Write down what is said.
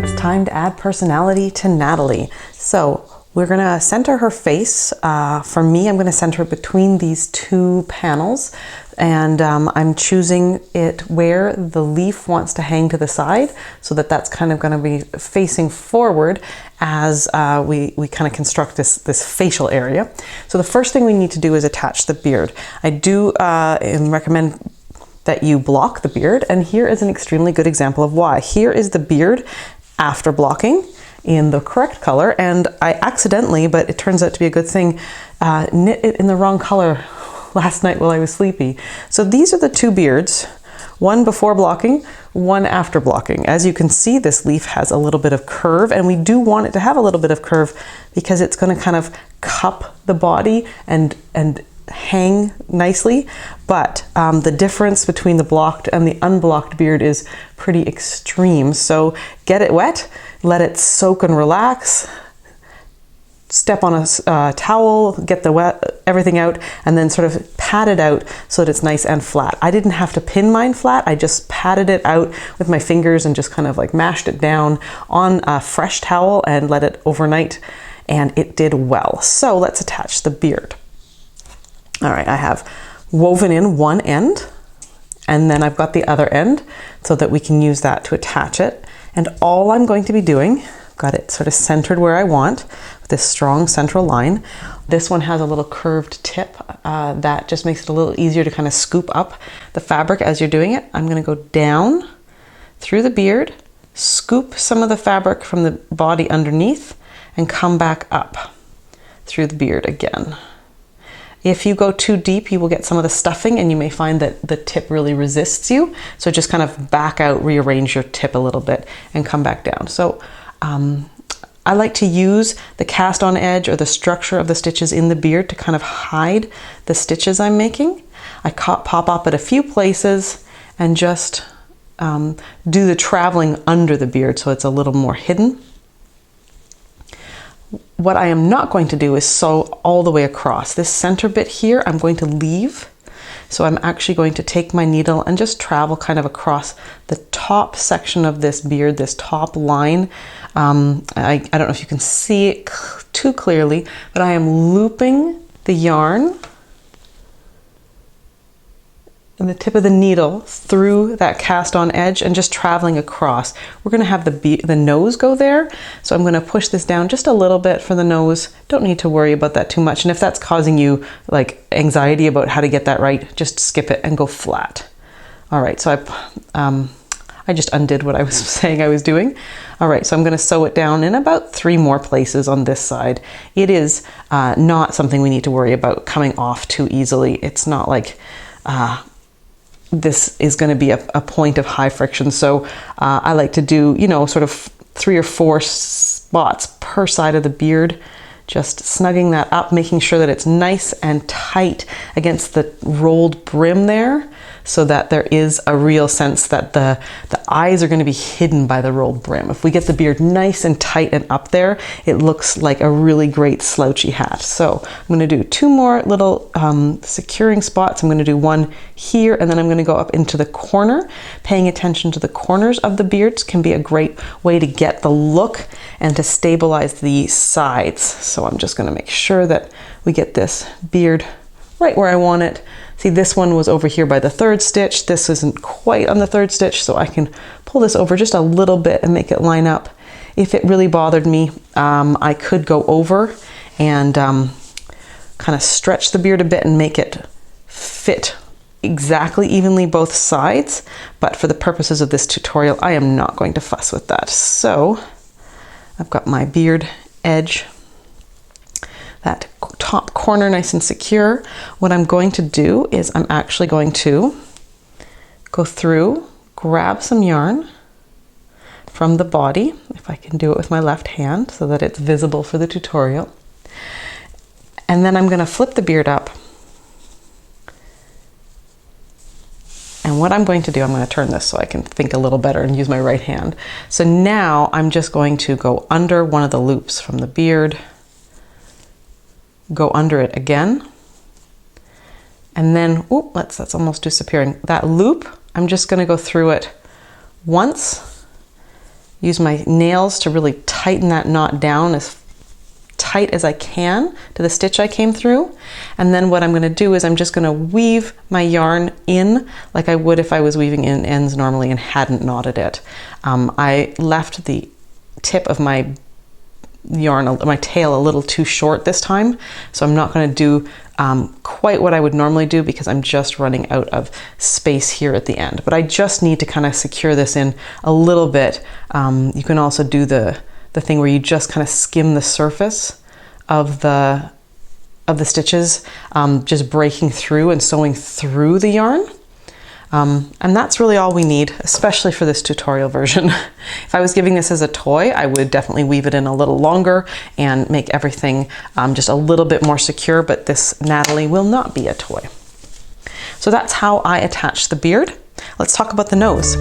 It's time to add personality to Natalie. So we're gonna center her face. For me, I'm gonna center it between these two panels, and I'm choosing it where the leaf wants to hang to the side, so that that's kind of gonna be facing forward as we kind of construct this facial area. So the first thing we need to do is attach the beard. I do recommend that you block the beard, and here is an extremely good example of why. Here is the beard after blocking in the correct color, and I accidentally, but it turns out to be a good thing, knit it in the wrong color last night while I was sleepy. So these are the two beards, one before blocking, one after blocking. As you can see, this leaf has a little bit of curve, and we do want it to have a little bit of curve because it's going to kind of cup the body and hang nicely, but the difference between the blocked and the unblocked beard is pretty extreme. So get it wet, let it soak and relax, step on a towel, get the everything out, and then sort of pat it out so that it's nice and flat. I didn't have to pin mine flat, I just patted it out with my fingers and just kind of like mashed it down on a fresh towel and let it overnight, and it did well. So let's attach the beard. All right, I have woven in one end, and then I've got the other end so that we can use that to attach it. And all I'm going to be doing, got it sort of centered where I want with this strong central line. This one has a little curved tip that just makes it a little easier to kind of scoop up the fabric as you're doing it. I'm going to go down through the beard, scoop some of the fabric from the body underneath, and come back up through the beard again. If you go too deep, you will get some of the stuffing, and you may find that the tip really resists you. So just kind of back out, rearrange your tip a little bit, and come back down. So I like to use the cast on edge or the structure of the stitches in the beard to kind of hide the stitches I'm making. I pop up at a few places and just do the traveling under the beard so it's a little more hidden. What I am not going to do is sew all the way across. This center bit here, I'm going to leave. So I'm actually going to take my needle and just travel kind of across the top section of this beard, this top line. I don't know if you can see it too clearly, but I am looping the yarn and the tip of the needle through that cast on edge and just traveling across. We're gonna have the nose go there. So I'm gonna push this down just a little bit for the nose. Don't need to worry about that too much. And if that's causing you like anxiety about how to get that right, just skip it and go flat. All right, so I just undid what I was saying I was doing. All right, so I'm gonna sew it down in about 3 more places on this side. It is not something we need to worry about coming off too easily. It's not like, this is going to be a point of high friction. So I like to do, you know, sort of 3 or 4 spots per side of the beard, just snugging that up, making sure that it's nice and tight against the rolled brim there, so that there is a real sense that the eyes are going to be hidden by the rolled brim. If we get the beard nice and tight and up there, it looks like a really great slouchy hat. So I'm going to do 2 more little securing spots. I'm going to do one here, and then I'm going to go up into the corner. Paying attention to the corners of the beards can be a great way to get the look and to stabilize the sides. So I'm just going to make sure that we get this beard right where I want it. See, this one was over here by the 3rd stitch. This isn't quite on the 3rd stitch, so I can pull this over just a little bit and make it line up. If it really bothered me, I could go over and kind of stretch the beard a bit and make it fit exactly evenly both sides. But for the purposes of this tutorial, I am not going to fuss with that. So I've got my beard edge, that top corner nice and secure. What I'm going to do is I'm actually going to go through, grab some yarn from the body, if I can do it with my left hand so that it's visible for the tutorial. And then I'm going to flip the beard up. And what I'm going to do, I'm going to turn this so I can think a little better and use my right hand. So now I'm just going to go under one of the loops from the beard, go under it again, and then, oh, that's almost disappearing. That loop, I'm just going to go through it once use my nails to really tighten that knot down as tight as I can to the stitch I came through. And then what I'm going to do is I'm just going to weave my yarn in like I would if I was weaving in ends normally and hadn't knotted it. I left the tip of my yarn, my tail, a little too short this time, so I'm not going to do quite what I would normally do because I'm just running out of space here at the end. But I just need to kind of secure this in a little bit. You can also do the thing where you just kind of skim the surface of the stitches, just breaking through and sewing through the yarn. And that's really all we need, especially for this tutorial version. If I was giving this as a toy, I would definitely weave it in a little longer and make everything just a little bit more secure, but this Natalie will not be a toy. So that's how I attach the beard. Let's talk about the nose.